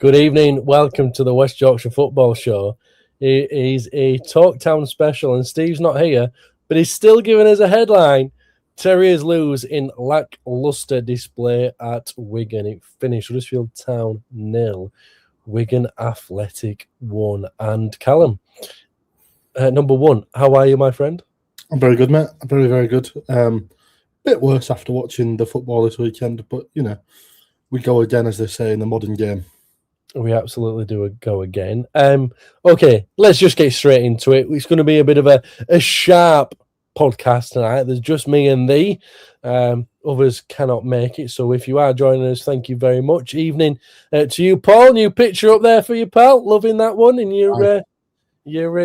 Good evening. Welcome to the West Yorkshire Football Show. It is a Talktown special, and Steve's not here, but he's still giving us a headline. Terriers lose in lacklustre display at Wigan. It finished Huddersfield Town 0, Wigan Athletic 1. And Callum, number one, how are you, my friend? I'm very good, mate. I'm very, very good. Bit worse after watching the football this weekend, but, we go again, as they say in the modern game. We absolutely do go again. Okay, let's just get straight into it. It's going to be a bit of a sharp podcast tonight. There's just me and thee. Others cannot make it. So if you are joining us, thank you very much. Evening to you, Paul. New picture up there for you, pal. Loving that one in your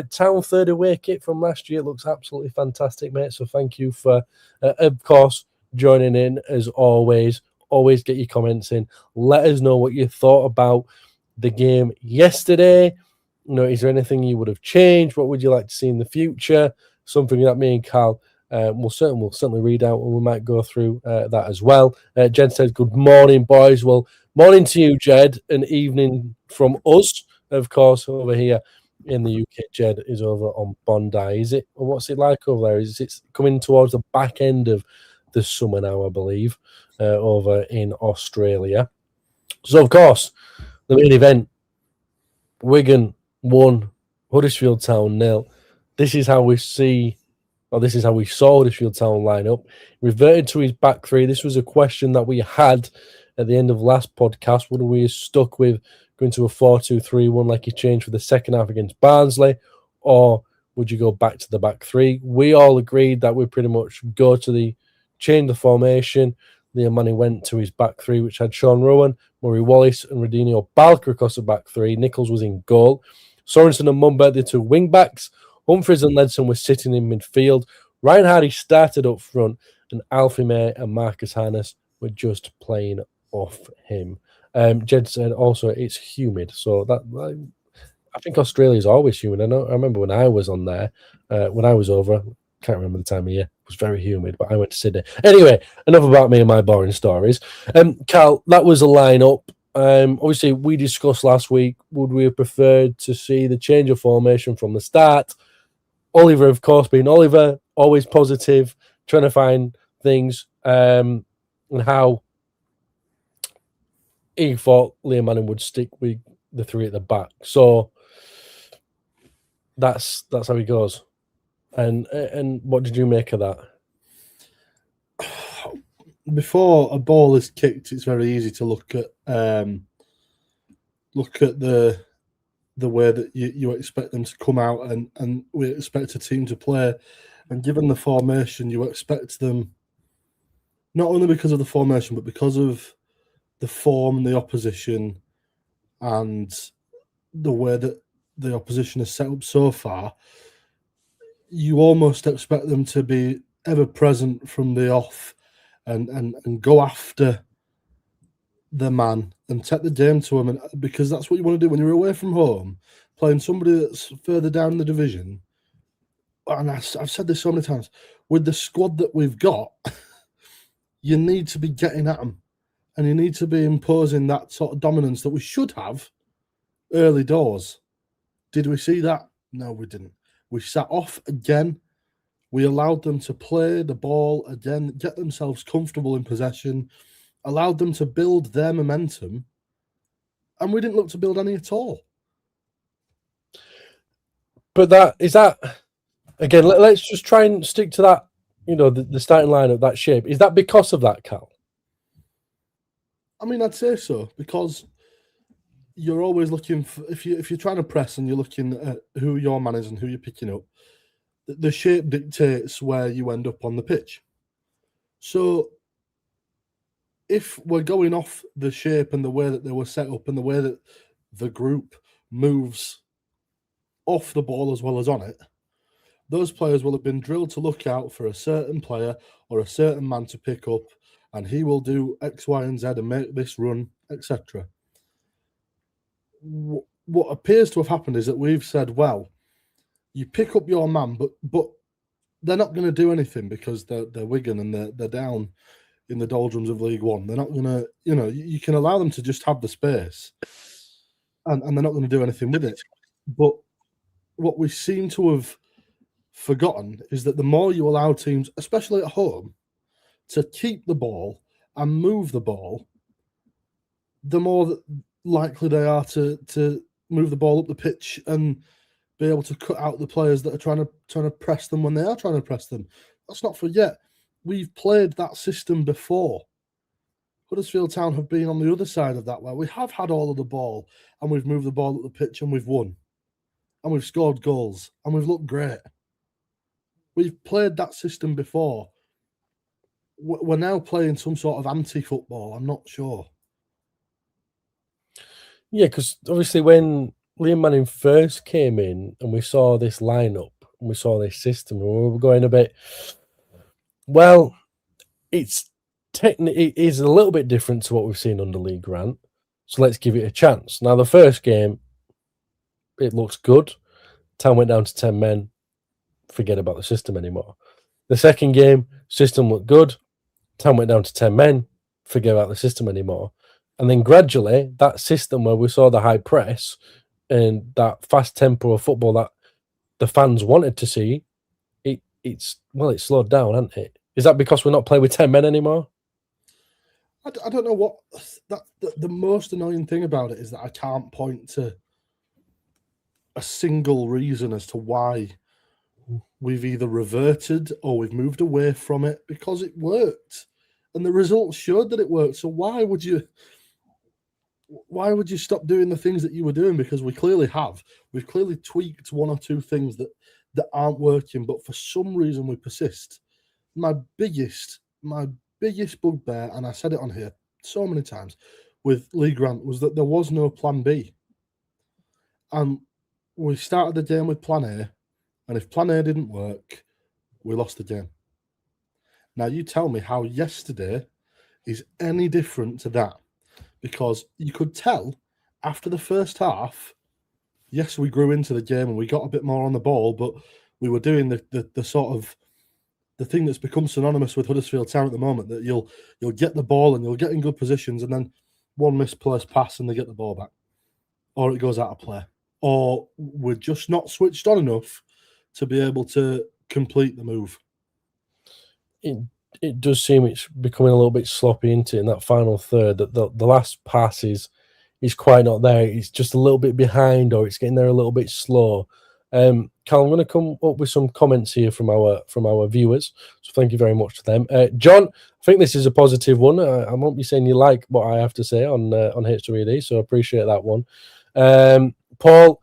town third away kit from last year. It looks absolutely fantastic, mate. So thank you for, of course, joining in as always. Always get your comments in. Let us know what you thought about the game yesterday. Is there anything you would have changed? What would you like to see in the future? Something that me and Carl will certainly read out, and we might go through that as well. Jed says, "Good morning, boys." Well, morning to you, Jed, and evening from us, of course, over here in the UK. Jed is over on Bondi. Is it? What's it like over there? Is it coming towards the back end of the summer now, I believe, over in Australia? So, of course, the main event, Wigan 1, Huddersfield Town 0. This is how we saw Huddersfield Town line up. Reverted to his back three. This was a question that we had at the end of last podcast. Would we have stuck with going to a 4-2-3-1 like he changed for the second half against Barnsley, or would you go back to the back three? We all agreed that we pretty much go to change the formation. Liam Manning went to his back three, which had Sean Rowan, Murray Wallace, and Radinho Balker across the back three. Nichols was in goal. Sorensen and Mumba, the two wing backs. Humphries and Ledson were sitting in midfield. Ryan Hardy started up front, and Alfie May and Marcus Harness were just playing off him. Jed said also it's humid, so I think Australia's always humid. I remember when I was on there, when I was over. Can't remember the time of year. It was very humid, but I went to Sydney. Anyway, enough about me and my boring stories. Cal, that was a lineup. Obviously, we discussed last week, would we have preferred to see the change of formation from the start? Oliver, of course, being Oliver, always positive, trying to find things, and how he thought Liam Manning would stick with the three at the back. So that's how he goes. And what did you make of that? Before a ball is kicked, it's very easy to look at the way that you expect them to come out, and we expect a team to play. And given the formation, you expect them, not only because of the formation, but because of the form, the opposition, and the way that the opposition is set up so far, you almost expect them to be ever present from the off and go after the man and take the game to him, because that's what you want to do when you're away from home, playing somebody that's further down the division. And I've said this so many times, with the squad that we've got, you need to be getting at them, and you need to be imposing that sort of dominance that we should have early doors. Did we see that? No, we didn't. We sat off again. We allowed them to play the ball again, get themselves comfortable in possession, allowed them to build their momentum, and we didn't look to build any at all. But again, let's just try and stick to that, the starting line of that shape. Is that because of that, Cal? I mean, I'd say so, because you're always looking for, if you're trying to press and you're looking at who your man is and who you're picking up, the shape dictates where you end up on the pitch. So if we're going off the shape and the way that they were set up and the way that the group moves off the ball as well as on it, those players will have been drilled to look out for a certain player or a certain man to pick up, and he will do X, Y, and Z and make this run, etc. What appears to have happened is that we've said, well, you pick up your man, but they're not going to do anything because they're Wigan and they're down in the doldrums of League One. They're not going to, you can allow them to just have the space. and they're not going to do anything with it. But what we seem to have forgotten is that the more you allow teams, especially at home, to keep the ball and move the ball, the more likely they are to move the ball up the pitch and be able to cut out the players that are trying to press them when they are trying to press them. Let's not forget, we've played that system before. Huddersfield Town have been on the other side of that, where we have had all of the ball and we've moved the ball up the pitch and we've won. And we've scored goals and we've looked great. We've played that system before. We're now playing some sort of anti-football. I'm not sure. Yeah, because obviously when Liam Manning first came in and we saw this lineup and we saw this system, we were going a bit, well, it is a little bit different to what we've seen under Lee Grant. So let's give it a chance. Now, the first game, it looks good. Town went down to 10 men. Forget about the system anymore. The second game, system looked good. Town went down to 10 men. Forget about the system anymore. And then gradually, that system where we saw the high press and that fast tempo of football that the fans wanted to see, it's slowed down, hasn't it? Is that because we're not playing with 10 men anymore? I don't know what the most annoying thing about it is that I can't point to a single reason as to why we've either reverted or we've moved away from it, because it worked and the results showed that it worked. So why would you stop doing the things that you were doing? Because we clearly have. We've clearly tweaked one or two things that aren't working, but for some reason we persist. My biggest bugbear, and I said it on here so many times with Lee Grant, was that there was no plan B. And we started the game with plan A, and if plan A didn't work, we lost the game. Now you tell me how yesterday is any different to that, because you could tell after the first half, yes, we grew into the game and we got a bit more on the ball, but we were doing the sort of the thing that's become synonymous with Huddersfield Town at the moment, that you'll get the ball and you'll get in good positions, and then one misplaced pass and they get the ball back, or it goes out of play, or we're just not switched on enough to be able to complete the move. It does seem it's becoming a little bit sloppy into it in that final third. That the last pass is quite not there. It's just a little bit behind, or it's getting there a little bit slow. Carl, I'm going to come up with some comments here from our viewers, so thank you very much to them. John, I think this is a positive one. I won't be saying you like what I have to say on HWD, so I appreciate that one. Paul,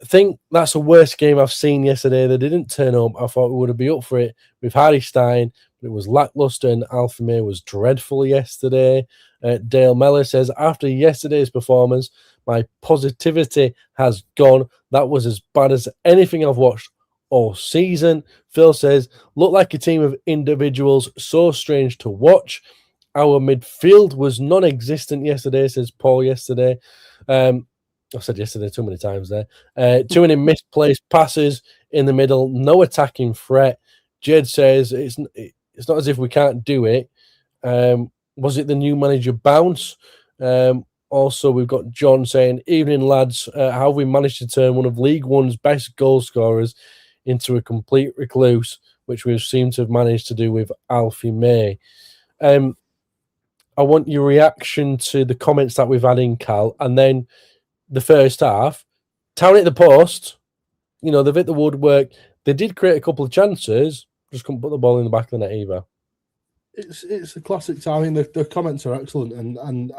think that's the worst game I've seen yesterday. They didn't turn up. I thought we would be up for it with Harry Stein, but it was lacklustre, and Alfie May was dreadful yesterday. Dale Mellor says, after yesterday's performance, my positivity has gone. That was as bad as anything I've watched all season. Phil says, look like a team of individuals, so strange to watch. Our midfield was non-existent yesterday, says Paul yesterday. I said yesterday too many times there. Too many misplaced passes in the middle, no attacking threat. Jed says, it's not as if we can't do it. Was it the new manager bounce? Also, we've got John saying, evening, lads. How have we managed to turn one of League One's best goal scorers into a complete recluse, which we've seemed to have managed to do with Alfie May? I want your reaction to the comments that we've had in, Cal, and then the first half. Town hit the post. They've hit the woodwork. They did create a couple of chances, just couldn't put the ball in the back of the net either. It's a classic time. The comments are excellent, and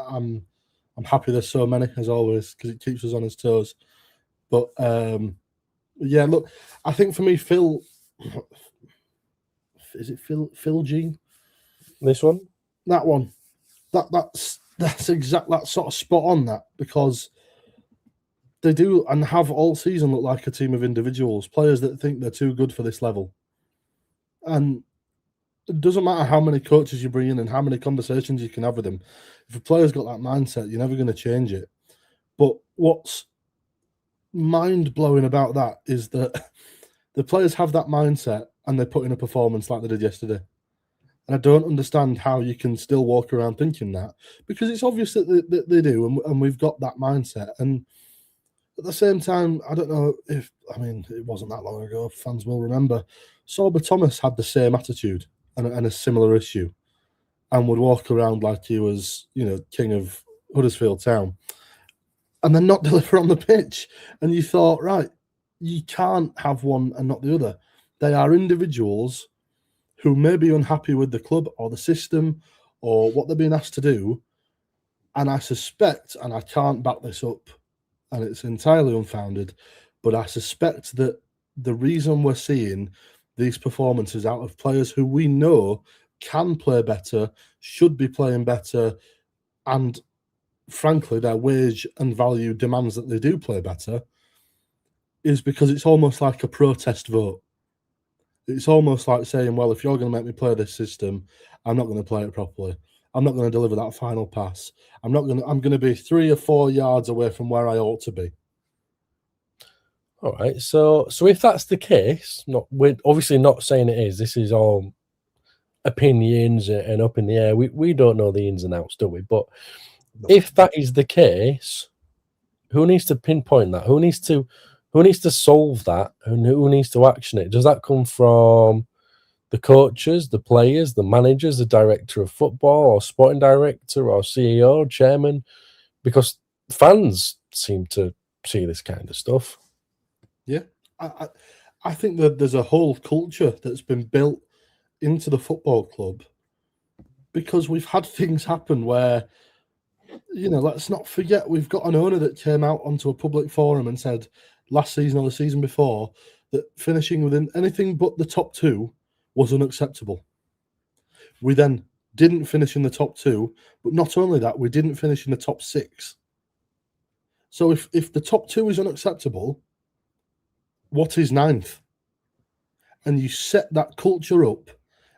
I'm happy there's so many, as always, because it keeps us on his toes. But yeah, look, I think for me, Phil, is it Phil Jean? This one? That one. That's sort of spot on, that, because they do and have all season look like a team of individuals, players that think they're too good for this level. And it doesn't matter how many coaches you bring in and how many conversations you can have with them. If a player's got that mindset, you're never going to change it. But what's mind-blowing about that is that the players have that mindset and they put in a performance like they did yesterday. And I don't understand how you can still walk around thinking that, because it's obvious that they do, and we've got that mindset. And At the same time, I don't know if, I mean, it wasn't that long ago, fans will remember, Sorba Thomas had the same attitude and a similar issue and would walk around like he was, king of Huddersfield Town and then not deliver on the pitch. And you thought, right, you can't have one and not the other. They are individuals who may be unhappy with the club or the system or what they're being asked to do. And I suspect, and I can't back this up, and it's entirely unfounded, but I suspect that the reason we're seeing these performances out of players who we know can play better, should be playing better, and frankly, their wage and value demands that they do play better, is because it's almost like a protest vote. It's almost like saying, well, if you're going to make me play this system, I'm not going to play it properly. I'm not going to deliver that final pass. I'm going to be 3 or 4 yards away from where I ought to be. All right. So if that's the case, we're obviously not saying it is. This is all opinions and up in the air. We don't know the ins and outs, do we? But if that is the case, who needs to pinpoint that? Who needs to solve that? And who needs to action it? Does that come from the coaches, the players, the managers, the director of football, or sporting director, or CEO, chairman? Because fans seem to see this kind of stuff. Yeah, I think that there's a whole culture that's been built into the football club because we've had things happen where, let's not forget we've got an owner that came out onto a public forum and said last season or the season before that finishing within anything but the top 2 was unacceptable. We then didn't finish in the top 2, but not only that, we didn't finish in the top 6. So if the top 2 is unacceptable, what is 9th? And you set that culture up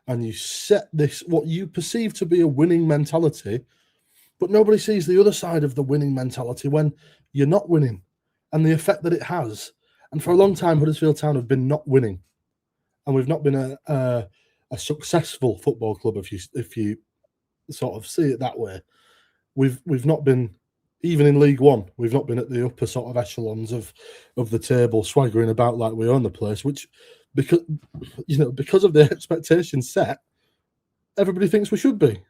and you set this, what you perceive to be a winning mentality, but nobody sees the other side of the winning mentality when you're not winning and the effect that it has. And for a long time, Huddersfield Town have been not winning. And we've not been a successful football club, if you sort of see it that way. We've not been, even in League One, we've not been at the upper sort of echelons of the table, swaggering about like we own the place, which because of the expectations set, everybody thinks we should be.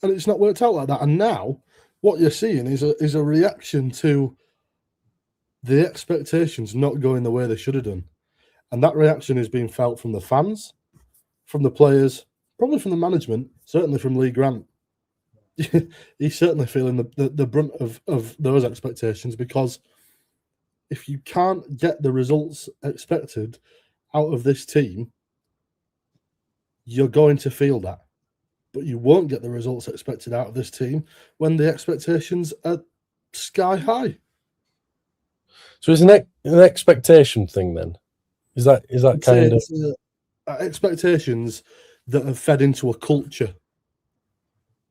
And it's not worked out like that. And now what you're seeing is a reaction to the expectations not going the way they should have done. And that reaction is being felt from the fans, from the players, probably from the management, certainly from Lee Grant. He's certainly feeling the brunt of those expectations, because if you can't get the results expected out of this team, you're going to feel that. But you won't get the results expected out of this team when the expectations are sky high. So it's an expectation thing then? Is that kind of expectations that have fed into a culture?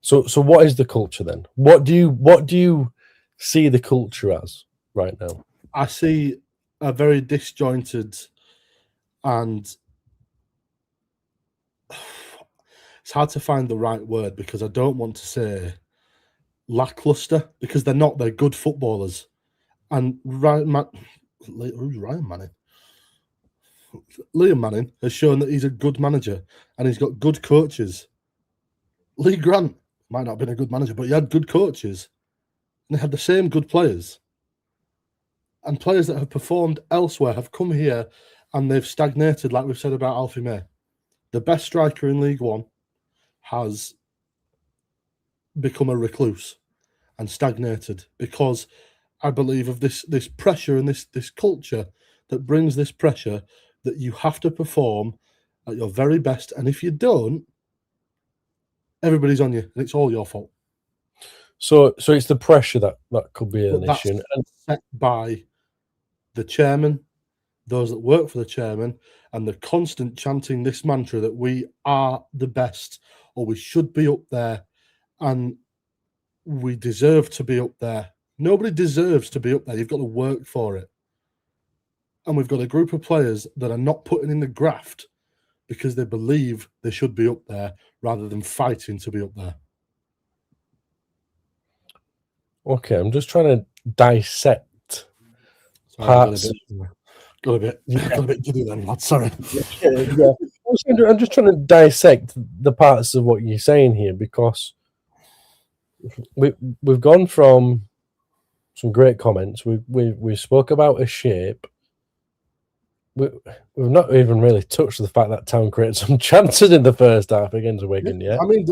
So what is the culture then? What do you see the culture as right now? I see a very disjointed and it's hard to find the right word because I don't want to say lacklustre because they're not. They're good footballers. And Liam Manning has shown that he's a good manager and he's got good coaches. Lee Grant might not have been a good manager, but he had good coaches and they had the same good players. And players that have performed elsewhere have come here and they've stagnated, like we've said about Alfie May. The best striker in League One has become a recluse and stagnated because I believe of this pressure and this culture that brings this pressure that you have to perform at your very best. And if you don't, everybody's on you and it's all your fault. So it's the pressure that could be an issue. And set by the chairman, those that work for the chairman, and the constant chanting this mantra that we are the best or we should be up there and we deserve to be up there. Nobody deserves to be up there. You've got to work for it. And we've got a group of players that are not putting in the graft because they believe they should be up there rather than fighting to be up there. Okay, I'm just trying to dissect parts. Got a bit giddy then, lad. Sorry. Yeah. I'm just trying to dissect the parts of what you're saying here, because we've gone from some great comments. We spoke about a shape. We've not even really touched the fact that Town created some chances in the first half against Wigan. Yeah, I mean,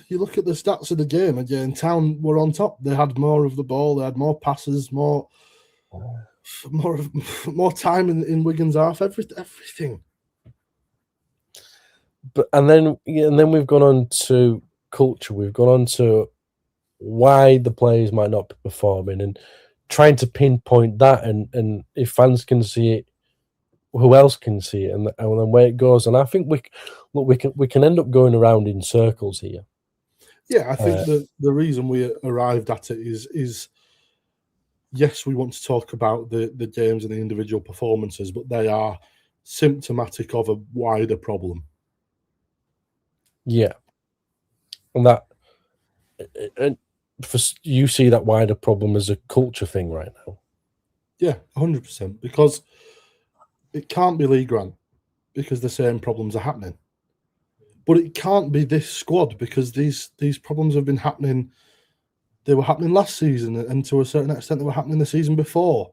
you look at the stats of the game again. Town were on top. They had more of the ball. They had more passes, more time in Wigan's half. Everything. But and then we've gone on to culture. We've gone on to why the players might not be performing and trying to pinpoint that. And if fans can see it, who else can see it, and then where it goes. And I think we can end up going around in circles here. Yeah, I think the reason we arrived at it is yes, we want to talk about the games and the individual performances, but they are symptomatic of a wider problem. Yeah, and you see that wider problem as a culture thing right now. Yeah, 100%, because it can't be Lee Grant because the same problems are happening. But it can't be this squad because these problems have been happening. They were happening last season, and to a certain extent they were happening the season before.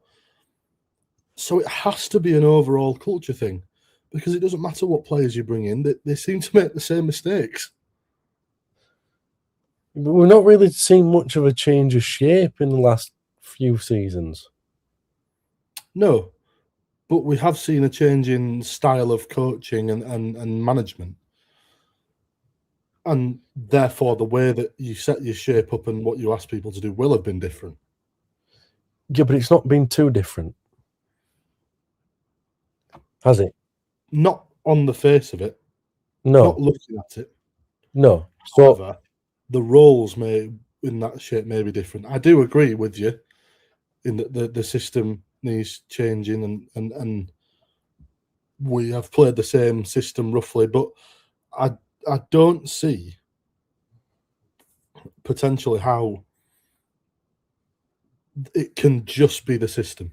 So it has to be an overall culture thing, because it doesn't matter what players you bring in, they seem to make the same mistakes. But we've not really seen much of a change of shape in the last few seasons. No, but we have seen a change in style of coaching and management. And therefore, the way that you set your shape up and what you ask people to do will have been different. Yeah, but it's not been too different, has it? Not on the face of it. No. Not looking at it. No. However, the roles in that shape may be different. I do agree with you in that the system needs changing, and we have played the same system roughly, but I don't see potentially how it can just be the system.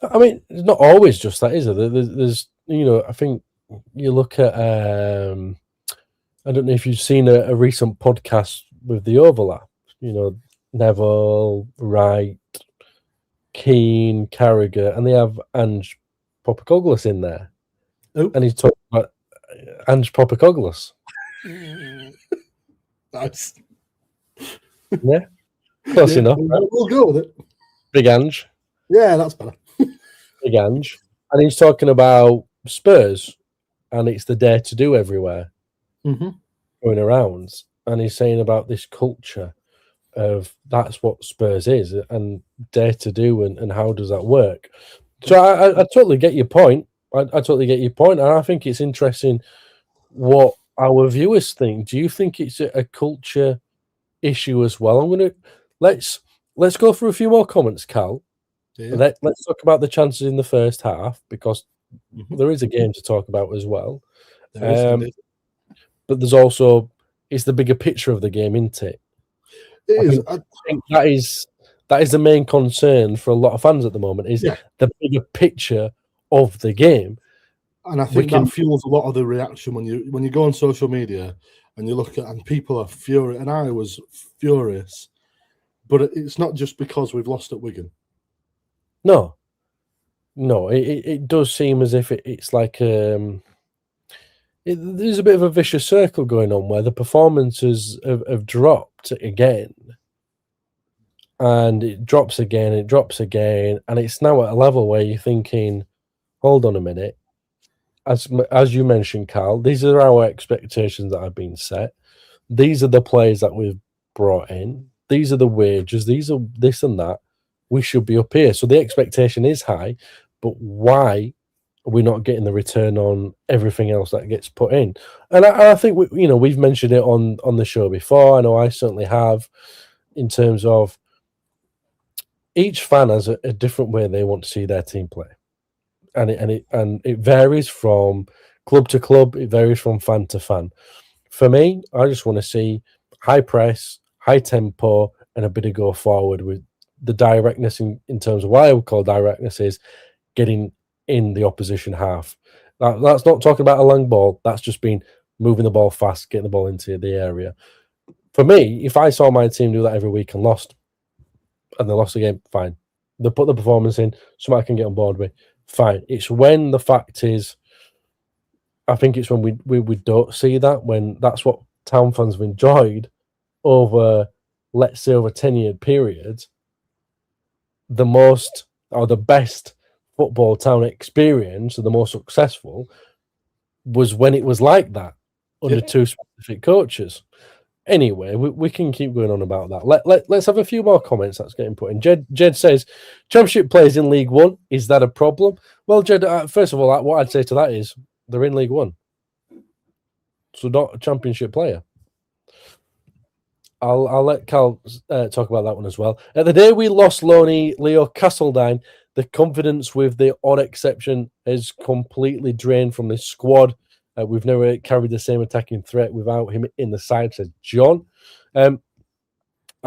I mean, it's not always just that, is it? There's I think you look at I don't know if you've seen a recent podcast with the overlap. Neville, Wright, Keane, Carragher, and they have Ange Postecoglou in there. Oh. And he's talking about Ange Postecoglou. Nice. Yeah, close enough. We'll go with it. Big Ange. Yeah, that's better. Big Ange. And he's talking about Spurs, and it's the dare to do everywhere going around. And he's saying about this culture of that's what Spurs is, and dare to do, and how does that work? So I totally get your point. I totally get your point, and I think it's interesting what our viewers think. Do you think it's a culture issue as well? Let's go through a few more comments, Cal. Yeah. Let's talk about the chances in the first half, because there is a game to talk about as well. But there's also, it's the bigger picture of the game, isn't it? I think that is the main concern for a lot of fans at the moment, is the bigger picture of the game. And I think that fuels a lot of the reaction when you go on social media and you look at, and people are furious, and I was furious. But it's not just because we've lost at Wigan. No, it does seem as if it's like there's a bit of a vicious circle going on where the performances have dropped again, and it drops again, and it's now at a level where you're thinking, hold on a minute. As you mentioned, Carl, these are our expectations that have been set. These are the players that we've brought in. These are the wages. These are this and that. We should be up here. So the expectation is high, but why are we not getting the return on everything else that gets put in? And I think we've mentioned it on the show before. I know I certainly have, in terms of each fan has a different way they want to see their team play. And it varies from club to club. It varies from fan to fan. For me, I just want to see high press, high tempo, and a bit of go forward with the directness in terms of what I would call directness is getting in the opposition half. That's not talking about a long ball. That's just been moving the ball fast, getting the ball into the area. For me, if I saw my team do that every week and they lost the game, fine. They put the performance in, something I can get on board with, fine. It's when the fact is, I think it's when we don't see that, when that's what Town fans have enjoyed over, let's say, over 10-year periods, the most or the best football Town experience, or the most successful, was when it was like that under two specific coaches. Anyway, we can keep going on about that. Let's have a few more comments that's getting put in. Jed says, Championship players in League One, is that a problem? Well, Jed, first of all, what I'd say to that is they're in League One. So not a Championship player. I'll let Cal talk about that one as well. The day we lost Loney Leo Castledine, the confidence with the odd exception is completely drained from this squad. We've never carried the same attacking threat without him in the side, says John. I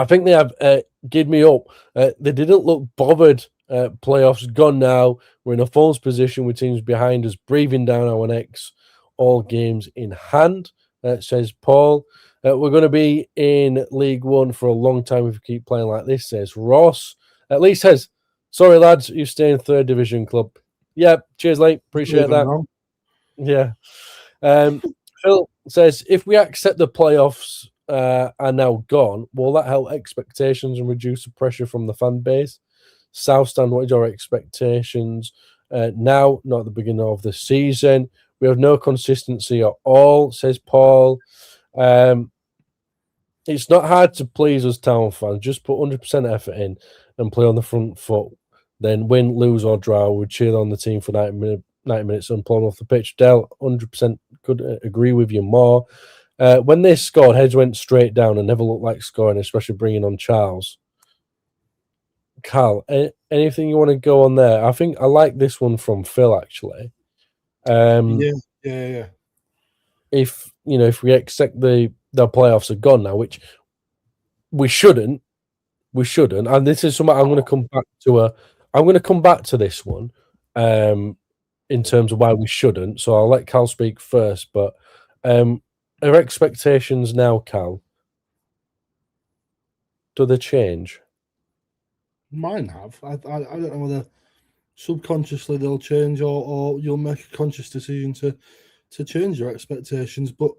think they have given me up. They didn't look bothered. Playoffs gone now. We're in a false position with teams behind us, breathing down our necks. All games in hand, says Paul. We're going to be in League One for a long time if we keep playing like this, says Ross. At least says, sorry, lads, you stay in third division club. Yeah, cheers, Lee. Appreciate that. Wrong. Yeah. Phil says, if we accept the playoffs are now gone, will that help expectations and reduce the pressure from the fan base? South Stand, what is your expectations now, not at the beginning of the season? We have no consistency at all, says Paul. It's not hard to please us Town fans. Just put 100% effort in and play on the front foot. Then win, lose or draw. We cheer on the team for 90 minutes and pull off the pitch. Del, 100% could agree with you more. When they scored, heads went straight down and never looked like scoring, especially bringing on Charles. Cal, anything you want to go on there? I think I like this one from Phil, actually. Yeah. If we accept the playoffs are gone now, which we shouldn't, and this is something I'm going to come back to. I'm going to come back to this one in terms of why we shouldn't. So I'll let Cal speak first. But our expectations now, Cal, do they change? Mine have. I don't know whether subconsciously they'll change or you'll make a conscious decision to change your expectations. But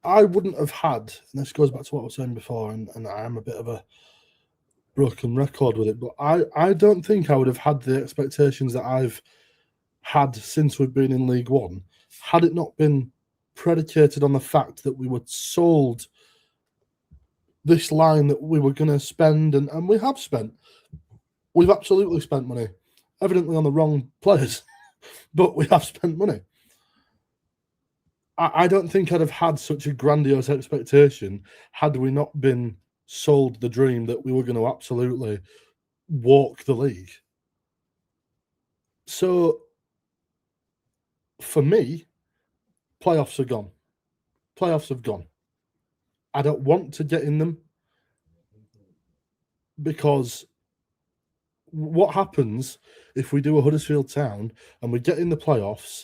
I wouldn't have had, and this goes back to what I was saying before, and I am a bit of a broken record with it, but I don't think I would have had the expectations that I've had since we've been in League One, had it not been predicated on the fact that we were sold this line that we were going to spend, and we have spent. We've absolutely spent money, evidently on the wrong players, but we have spent money. I don't think I'd have had such a grandiose expectation had we not been sold the dream that we were going to absolutely walk the league. So, for me, playoffs are gone. Playoffs have gone. I don't want to get in them because what happens if we do a Huddersfield Town and we get in the playoffs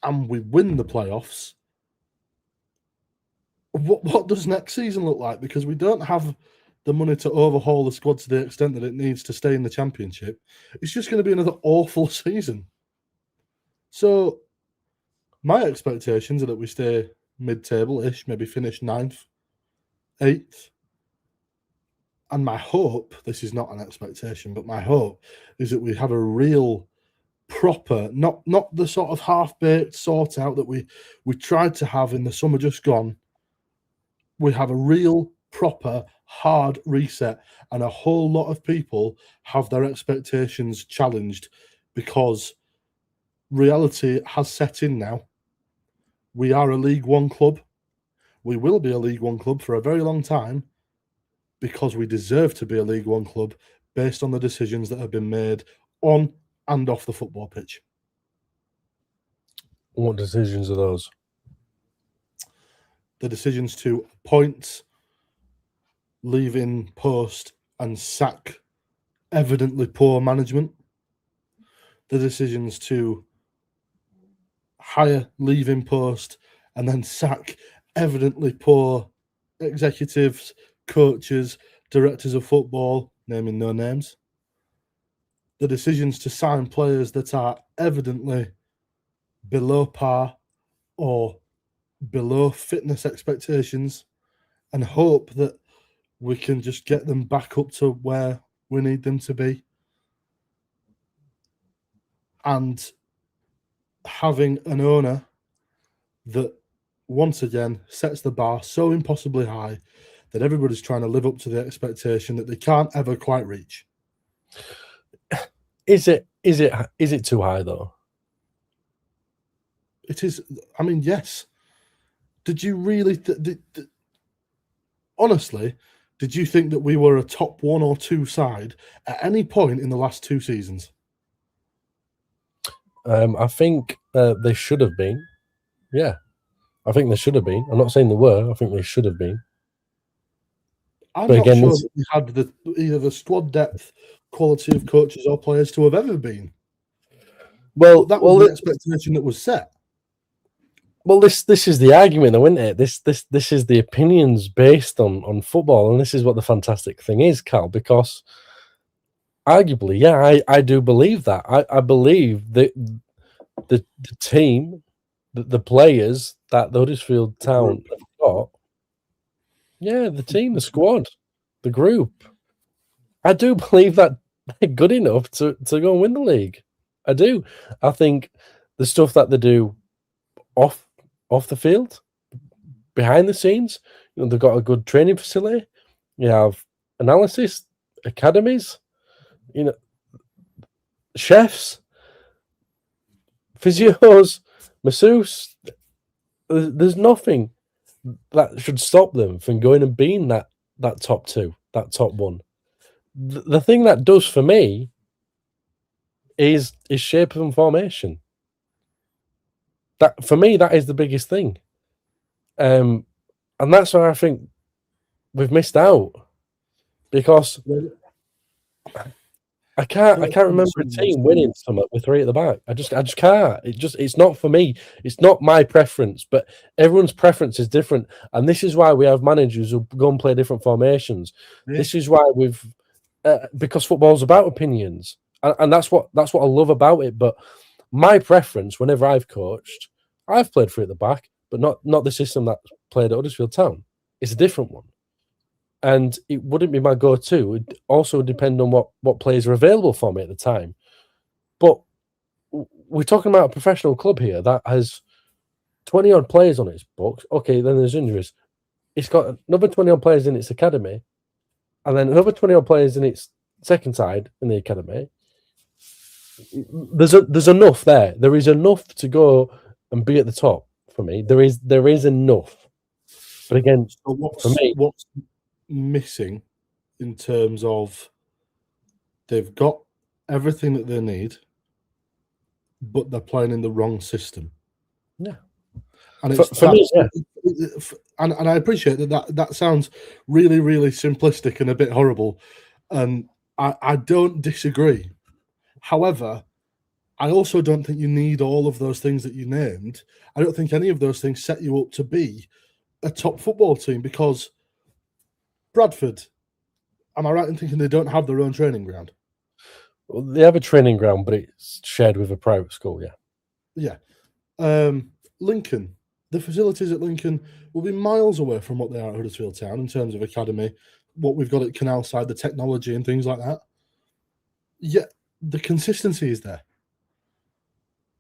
and we win the playoffs? What does next season look like? Because we don't have the money to overhaul the squad to the extent that it needs to stay in the Championship. It's just going to be another awful season. So my expectations are that we stay mid-table-ish, maybe finish 9th, 8th. And my hope, this is not an expectation, but my hope is that we have a real proper, not the sort of half-baked sort out that we tried to have in the summer just gone. We have a real, proper, hard reset, and a whole lot of people have their expectations challenged because reality has set in now. We are a League One club. We will be a League One club for a very long time because we deserve to be a League One club based on the decisions that have been made on and off the football pitch. What decisions are those? The decisions to appoint, leaving post and sack evidently poor management, the decisions to hire leaving post and then sack evidently poor executives, coaches, directors of football, naming no names, the decisions to sign players that are evidently below par or below fitness expectations, and hope that we can just get them back up to where we need them to be. And having an owner that once again sets the bar so impossibly high that everybody's trying to live up to the expectation that they can't ever quite reach. Is it too high though? It is. I mean, yes. Did you really? Honestly, did you think that we were a top 1 or 2 side at any point in the last 2 seasons? I think they should have been. Yeah, I think they should have been. I'm not saying they were. I think they should have been. I'm not sure that we had either the squad depth, quality of coaches or players to have ever been. Well, that was the expectation that was set. Well, this is the argument, though, isn't it? This is the opinions based on football, and this is what the fantastic thing is, Cal, because arguably, yeah, I do believe that. I believe that the team, the players that the Huddersfield Town have got, yeah, the team, the squad, the group, I do believe that they're good enough to go and win the league. I do. I think the stuff that they do off the field, behind the scenes, they've got a good training facility. You have analysis, academies, chefs, physios, masseuse. There's nothing that should stop them from going and being that top 2, that top 1. The thing that does for me is shape and formation. That for me, that is the biggest thing, and that's where I think we've missed out, because I can't remember a team winning something with 3 at the back. I just can't. It's not for me. It's not my preference, but everyone's preference is different, and this is why we have managers who go and play different formations. Yeah. This is why because football's about opinions, and that's what I love about it. But my preference, whenever I've coached, I've played 3 at the back, but not the system that's played at Huddersfield Town. It's a different one. And it wouldn't be my go-to. It also would depend on what players are available for me at the time. But we're talking about a professional club here that has 20-odd players on its books. Okay, then there's injuries. It's got another 20-odd players in its academy, and then another 20-odd players in its second side in the academy. There's enough there. There is enough to go and be at the top for me. There is enough. But again, so what's missing in terms of they've got everything that they need, but they're playing in the wrong system. Yeah. And it's for me, yeah. And I appreciate that sounds really, really simplistic and a bit horrible. And I don't disagree. However, I also don't think you need all of those things that you named. I don't think any of those things set you up to be a top football team, because Bradford, am I right in thinking they don't have their own training ground? Well, they have a training ground, but it's shared with a private school, yeah. Yeah. Lincoln, the facilities at Lincoln will be miles away from what they are at Huddersfield Town in terms of academy, what we've got at Canalside, the technology and things like that. Yet the consistency is there.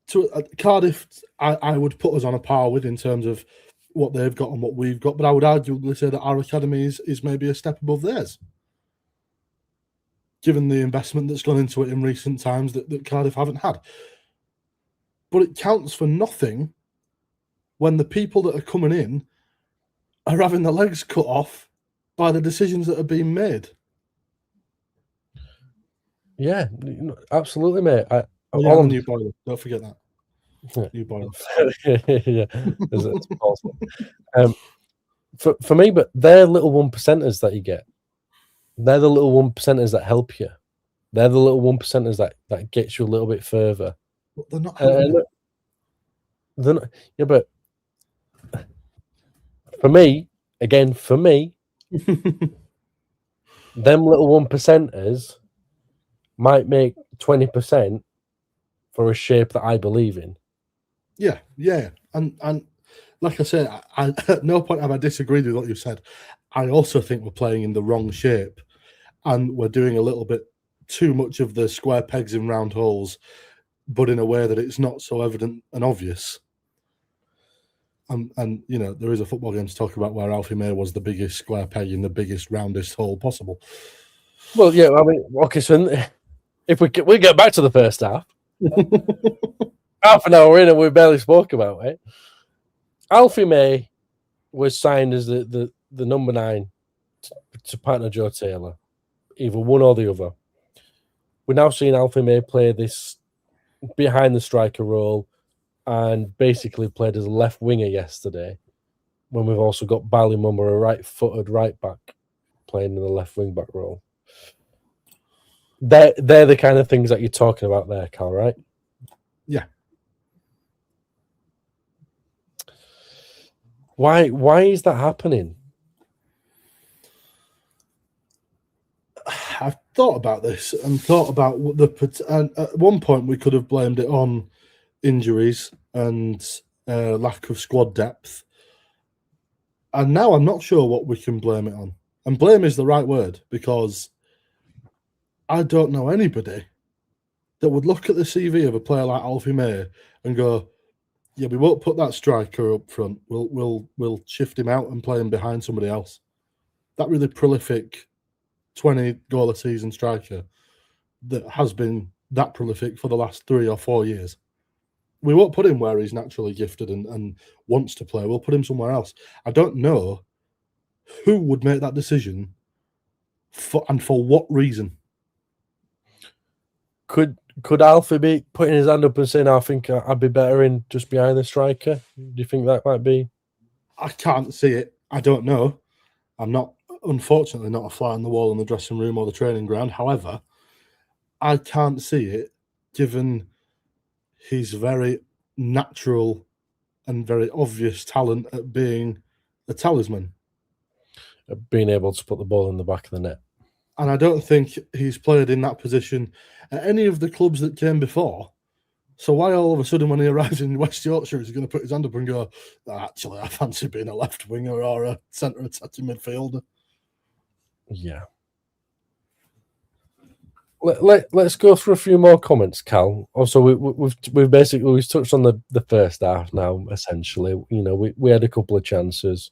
So Cardiff, I would put us on a par with in terms of what they've got and what we've got, but I would arguably say that our academy is maybe a step above theirs, given the investment that's gone into it in recent times that Cardiff haven't had. But it counts for nothing when the people that are coming in are having their legs cut off by the decisions that are being made. Yeah, absolutely, mate. The new boiler. Don't forget that. New boiler. Yeah, for me, but they're little 1%ers that you get. They're the little 1%ers that help you. They're the little 1%ers that gets you a little bit further. But they're not helping. They're not, yeah, but for me, them little 1%ers might make 20% for a shape that I believe in. Yeah. And like I said, I at no point have I disagreed with what you said. I also think we're playing in the wrong shape, and we're doing a little bit too much of the square pegs in round holes, but in a way that it's not so evident and obvious. And you know, there is a football game to talk about where Alfie May was the biggest square peg in the biggest roundest hole possible. Well, yeah, I mean, okay, so if we get back to the first half, half an hour in and we barely spoke about it. Alfie May was signed as the number 9 to partner Joe Taylor, either one or the other. We're now seeing Alfie May play this behind the striker role and basically played as a left winger yesterday, when we've also got Ballymumba, a right-footed right back, playing in the left wing back role. They're the kind of things that you're talking about there, Cal, right? Yeah. Why is that happening? I've thought about this and thought about and at one point we could have blamed it on injuries and lack of squad depth, and now I'm not sure what we can blame it on. And blame is the right word, because I don't know anybody that would look at the CV of a player like Alfie May and go, "Yeah, we won't put that striker up front. We'll shift him out and play him behind somebody else." That really prolific 20 goal a season striker that has been that prolific for the last 3 or 4 years. We won't put him where he's naturally gifted and wants to play. We'll put him somewhere else. I don't know who would make that decision and for what reason. Could Alfie be putting his hand up and saying, "I think I'd be better in just behind the striker"? Do you think that might be? I can't see it. I don't know. I'm not, unfortunately, not a fly on the wall in the dressing room or the training ground. However, I can't see it, given his very natural and very obvious talent at being a talisman. Being able to put the ball in the back of the net. And I don't think he's played in that position at any of the clubs that came before. So why all of a sudden when he arrives in West Yorkshire is he going to put his hand up and go, "Actually, I fancy being a left winger or a centre attacking midfielder"? Yeah. Let's go through a few more comments, Cal. Also, we've basically touched on the first half now. Essentially, you know, we had a couple of chances.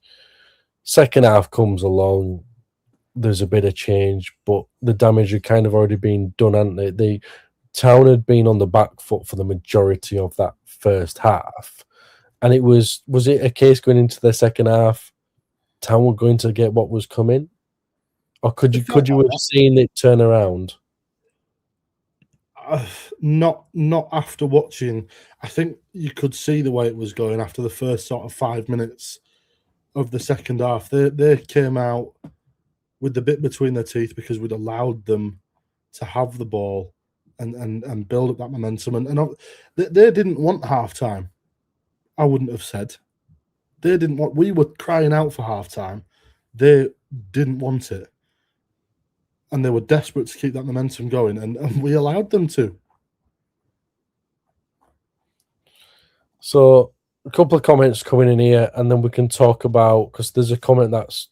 Second half comes along. There's a bit of change, but the damage had kind of already been done, hadn't it? The Town had been on the back foot for the majority of that first half, and it was it a case going into the second half, Town were going to get what was coming, or could you have seen it turn around? Not after watching. I think you could see the way it was going after the first sort of 5 minutes of the second half. They came out with the bit between their teeth because we'd allowed them to have the ball and build up that momentum. And they didn't want half time. I wouldn't have said. They didn't want. We were crying out for half time. They didn't want it. And they were desperate to keep that momentum going, and we allowed them to. So a couple of comments coming in here, and then we can talk about, because there's a comment that's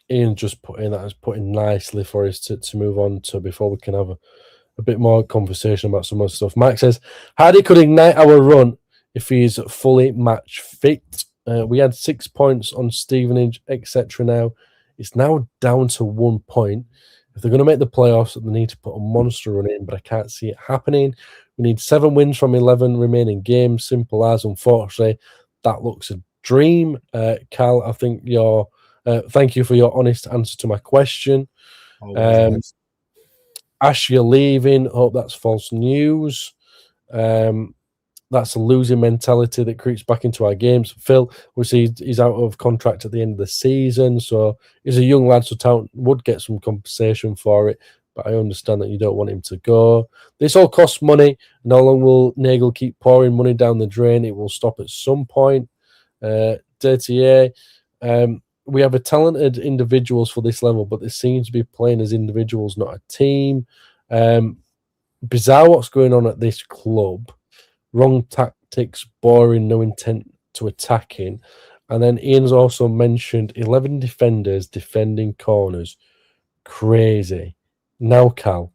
Ian just put in that is put in nicely for us to move on to before we can have a bit more conversation about some other stuff. Mike says, Hardy could ignite our run if he's fully match fit. We had 6 points on Stevenage, etc. Now it's now down to 1 point. If they're going to make the playoffs, they need to put a monster run in, but I can't see it happening. We need 7 wins from 11 remaining games. Simple as, unfortunately, that looks a dream. Cal, I think thank you for your honest answer to my question. Ash, you're leaving. Hope that's false news. That's a losing mentality that creeps back into our games. Phil, we see he's out of contract at the end of the season, so he's a young lad, so Town would get some compensation for it. But I understand that you don't want him to go. This all costs money. And how long will Nagel keep pouring money down the drain? It will stop at some point. Dirty we have a talented individuals for this level, but they seem to be playing as individuals, not a team. Bizarre what's going on at this club. Wrong tactics, boring, no intent to attacking. And then Ian's also mentioned 11 defenders defending corners. Crazy. Now, Cal,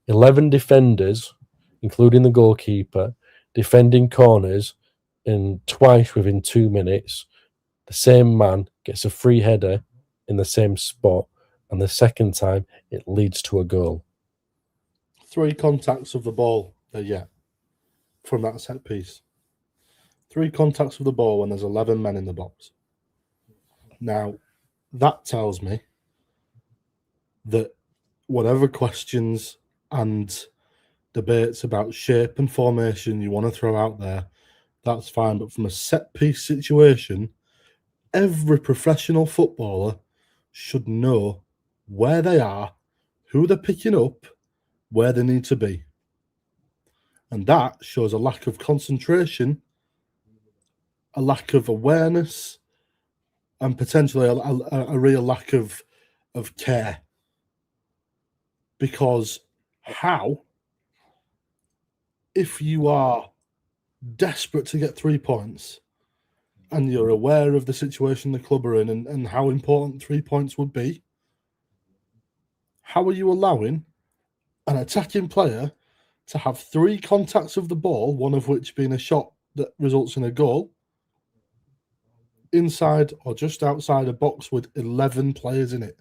11 defenders, including the goalkeeper, defending corners, and twice within 2 minutes, the same man gets a free header in the same spot, and the second time it leads to a goal. 3 contacts of the ball from that set piece. 3 contacts of the ball when there's 11 men in the box. Now, that tells me that whatever questions and debates about shape and formation you want to throw out there, that's fine. But from a set piece situation, every professional footballer should know where they are, who they're picking up, where they need to be. And that shows a lack of concentration, a lack of awareness, and potentially a real lack of care. Because how, if you are desperate to get 3 points and you're aware of the situation the club are in and how important 3 points would be, how are you allowing an attacking player to have 3 contacts of the ball, one of which being a shot that results in a goal, inside or just outside a box with 11 players in it?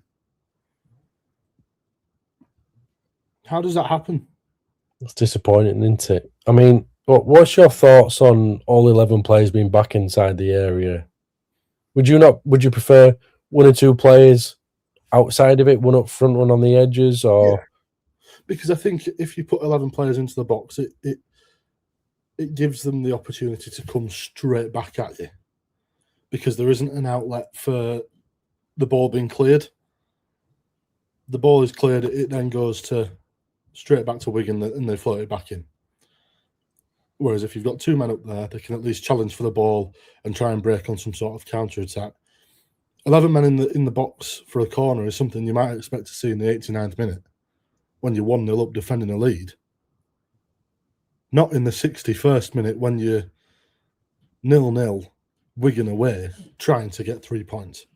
How does that happen? It's disappointing, isn't it? I mean, what's your thoughts on all 11 players being back inside the area? Would you prefer 1 or 2 players outside of it, one up front, one on the edges, or? Yeah. Because I think if you put 11 players into the box, it gives them the opportunity to come straight back at you, because there isn't an outlet for the ball being cleared. The ball is cleared, it then goes straight back to Wigan and they float it back in. Whereas if you've got 2 men up there, they can at least challenge for the ball and try and break on some sort of counter-attack. 11 men in the box for a corner is something you might expect to see in the 89th minute when you're 1-0 up defending a lead. Not in the 61st minute when you're 0-0 Wigan away trying to get 3 points.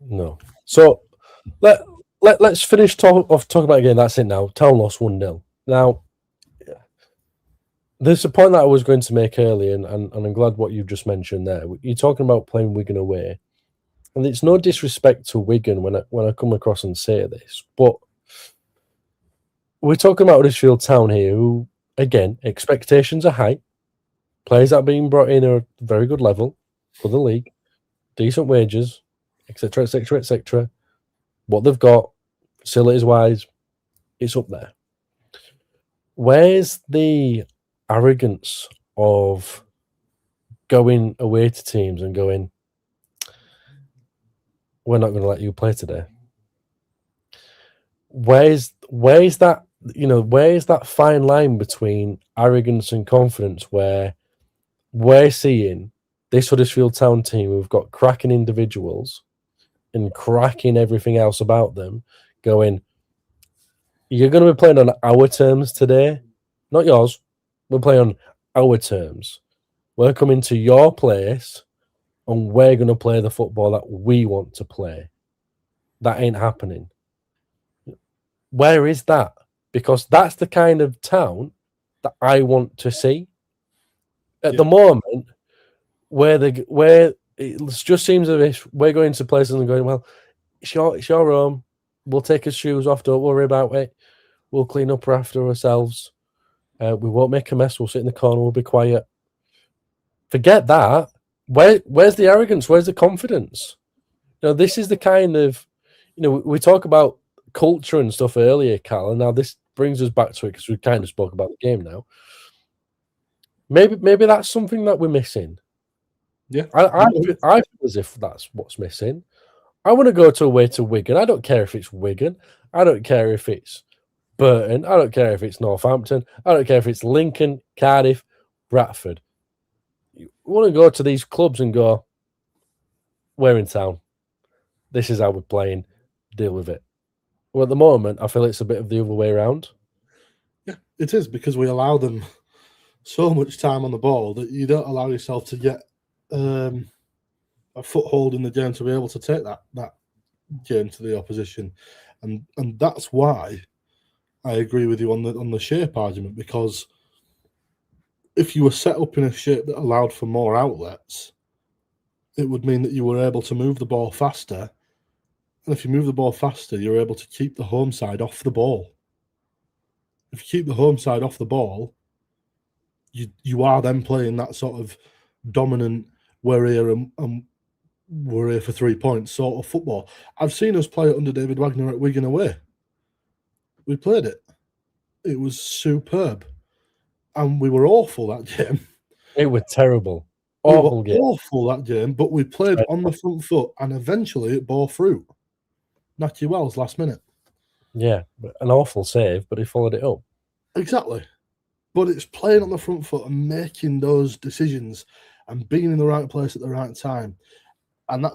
No. So let's finish talk about again. That's it now. Town lost 1-0. Now, there's a point that I was going to make earlier, and I'm glad what you've just mentioned there. You're talking about playing Wigan away, and it's no disrespect to Wigan when I come across and say this, but we're talking about Huddersfield Town here, who, again, expectations are high. Players that are being brought in are at a very good level for the league, decent wages, etc., etc., etc. What they've got, facilities-wise, it's up there. Where's the arrogance of going away to teams and going, we're not going to let you play today? Where's that? Where's that fine line between arrogance and confidence, where we're seeing this Huddersfield Town team who've got cracking individuals and cracking everything else about them going, you're going to be playing on our terms today, not yours. We're playing on our terms. We're coming to your place and we're going to play the football that we want to play. That ain't happening. Where is that? Because that's the kind of town that I want to see. At the moment, where it just seems as if we're going to places and going, well, it's your home. We'll take our shoes off. Don't worry about it. We'll clean up after ourselves. We won't make a mess. We'll sit in the corner. We'll be quiet. Forget that. Where's the arrogance? Where's the confidence? This is the kind of, we talk about culture and stuff earlier, Cal, and now this brings us back to it because we kind of spoke about the game now. Maybe that's something that we're missing. Yeah, I feel as if that's what's missing. I want to go away to Wigan. I don't care if it's Wigan. I don't care if it's Burton. I don't care if it's Northampton. I don't care if it's Lincoln, Cardiff, Bradford. You want to go to these clubs and go, we're in town. This is how we're playing. Deal with it. Well, at the moment, I feel it's a bit of the other way around. Yeah, it is, because we allow them so much time on the ball that you don't allow yourself to get a foothold in the game to be able to take that game to the opposition, and that's why I agree with you on the shape argument, because if you were set up in a shape that allowed for more outlets, it would mean that you were able to move the ball faster. And if you move the ball faster, you're able to keep the home side off the ball. If you keep the home side off the ball, you are then playing that sort of dominant, we're here and we're here for 3 points sort of football. I've seen us play it under David Wagner at Wigan away. We played it. It was superb. And we were awful that game. It was terrible. Awful that game, but we played on the front foot, and eventually it bore fruit. Natty Wells last minute. Yeah, an awful save, but he followed it up. Exactly. But it's playing on the front foot and making those decisions and being in the right place at the right time. And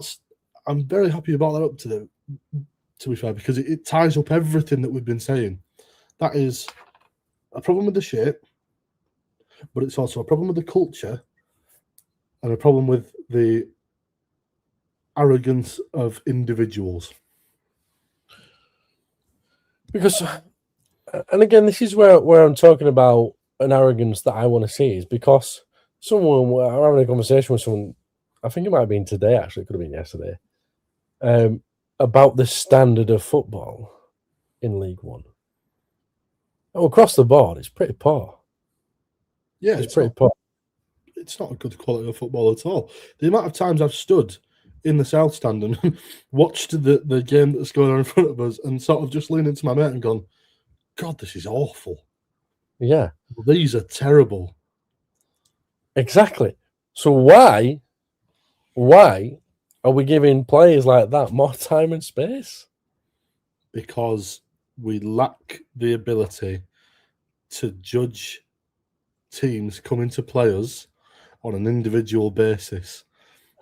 I'm very happy about that to be fair, because it ties up everything that we've been saying. That is a problem with the shape, but it's also a problem with the culture and a problem with the arrogance of individuals. Because, and again, this is where I'm talking about an arrogance that I want to see, is because I'm having a conversation with someone, I think it might have been today, actually, it could have been yesterday, about the standard of football in League One. Oh, across the board, it's pretty poor. Yeah, it's pretty poor. It's not a good quality of football at all. The amount of times I've stood in the South Stand and watched the game that's going on in front of us and sort of just leaned into my mate and gone, God, this is awful. Yeah. These are terrible. Exactly. So why are we giving players like that more time and space? Because we lack the ability to judge teams coming to play us on an individual basis,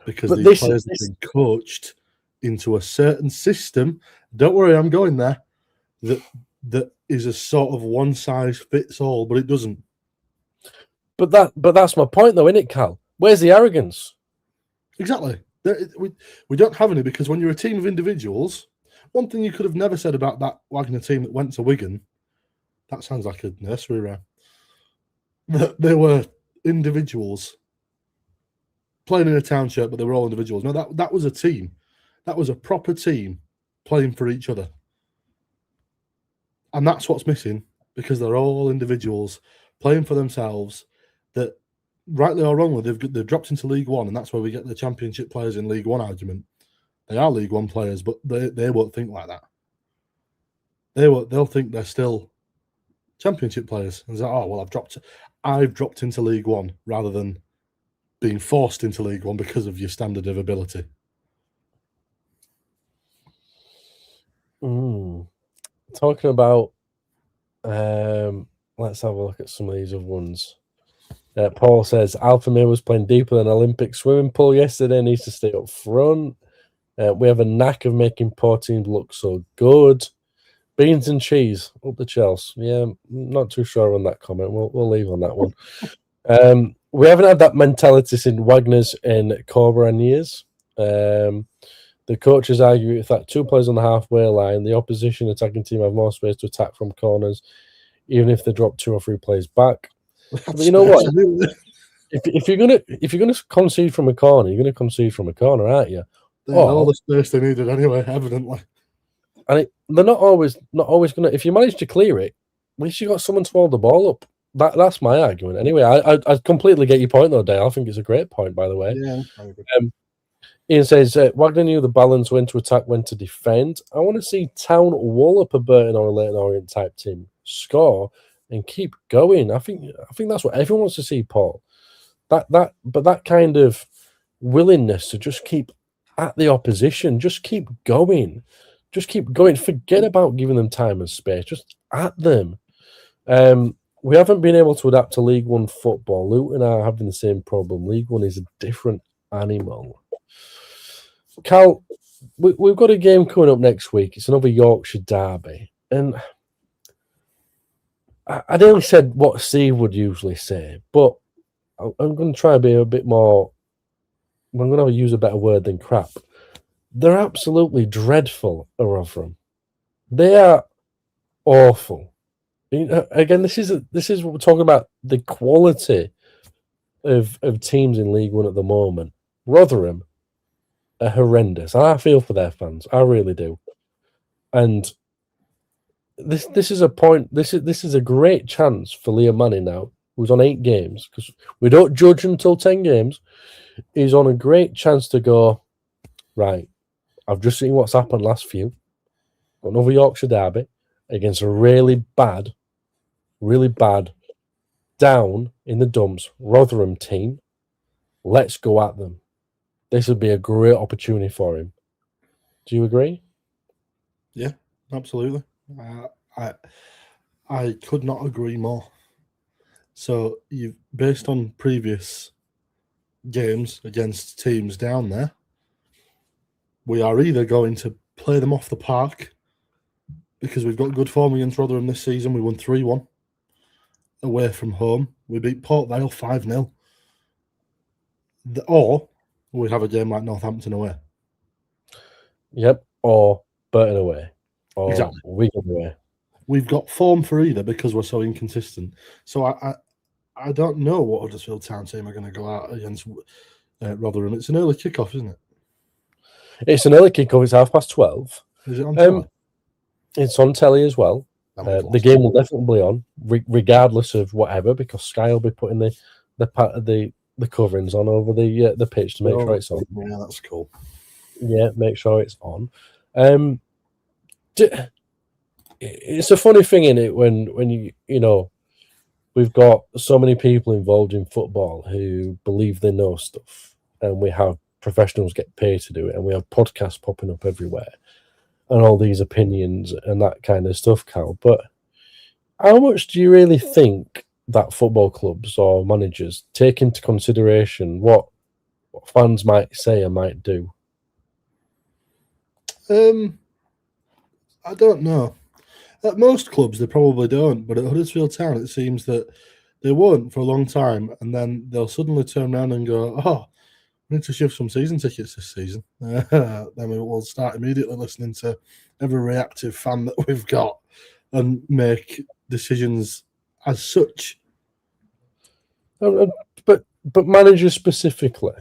because these players have been coached into a certain system. Don't worry, I'm going there. That is a sort of one size fits all, but it doesn't. But that's my point, though, isn't it, Cal? Where's the arrogance? Exactly. We don't have any, because when you're a team of individuals, one thing you could have never said about that Wagner team that went to Wigan, that sounds like a nursery rhyme, that they were individuals playing in a town shirt, but they were all individuals. No, that was a team. That was a proper team playing for each other. And that's what's missing, because they're all individuals playing for themselves that, rightly or wrongly, they've dropped into League One, and that's where we get the Championship players in League One argument. They are League One players, but they won't think like that. They'll think they're still Championship players. And say, oh, well, I've dropped into League One, rather than being forced into League One because of your standard of ability. Talking about, let's have a look at some of these other ones. Paul says Alphamere was playing deeper than Olympic swimming pool yesterday. Needs to stay up front. We have a knack of making poor teams look so good. Beans and cheese up the Chelsea. Yeah, not too sure on that comment. We'll leave on that one. We haven't had that mentality since Wagner's in Cobra years. The coaches argue with that 2 players on the halfway line, the opposition attacking team have more space to attack from corners, even if they drop 2 or 3 players back. But you know what? If you're gonna concede from a corner, you're gonna concede from a corner, aren't you? They had all the space they needed anyway, evidently. And they're not always gonna. If you manage to clear it, at least you got someone to hold the ball up. That's my argument. Anyway, I completely get your point though, Dale. I think it's a great point, by the way. Yeah, I agree. Ian says Wagner knew the balance, when to attack, when to defend. I want to see Town wall up a Burton or a Leighton Orient type team. score, and keep going. I think that's what everyone wants to see, Paul. But that kind of willingness to just keep at the opposition, just keep going. Forget about giving them time and space. Just at them. We haven't been able to adapt to League One football. Luton are having the same problem. League One is a different animal. Cal, we've got a game coming up next week. It's another Yorkshire derby. And I nearly said what Steve would usually say, but I'm going to try and be a bit more... I'm going to use a better word than crap. They're absolutely dreadful, Rotherham. They are awful. Again, this is what we're talking about, the quality of teams in League One at the moment. Rotherham are horrendous. And I feel for their fans. I really do. And this is a point. This is a great chance for Liam Manning now, who's on 8 games, because we don't judge until 10 games. He's on a great chance to go, right, I've just seen what's happened last few. Got another Yorkshire derby against a really bad, down in the dumps Rotherham team. Let's go at them. This would be a great opportunity for him. Do you agree? Yeah, absolutely. I could not agree more. So you've based on previous games against teams down there, we are either going to play them off the park because we've got good form against Rotherham this season. We won 3-1 away from home. We beat Port Vale 5-0. Or we have a game like Northampton away. Yep, or Burton away. Or exactly. Wigan away. We've got form for either because we're so inconsistent. So I don't know what Huddersfield Town team are going to go out against Rotherham. It's an early kickoff, isn't it? It's an early kickoff. It's 12:30. Is it on telly? It's on telly as well. The game will definitely be on, regardless of whatever, because Sky will be putting the coverings on over the pitch to make sure it's on. Yeah, that's cool. Yeah, make sure it's on. It's a funny thing, in it, when you know we've got so many people involved in football who believe they know stuff, and we have professionals get paid to do it, and we have podcasts popping up everywhere, and all these opinions and that kind of stuff, Cal. But how much do you really think that football clubs or managers take into consideration what fans might say or might do? I don't know. At most clubs, they probably don't, but at Huddersfield Town, it seems that they won't for a long time, and then they'll suddenly turn around and go, "Oh, we need to shift some season tickets this season." Then we will start immediately listening to every reactive fan that we've got and make decisions as such. But managers specifically.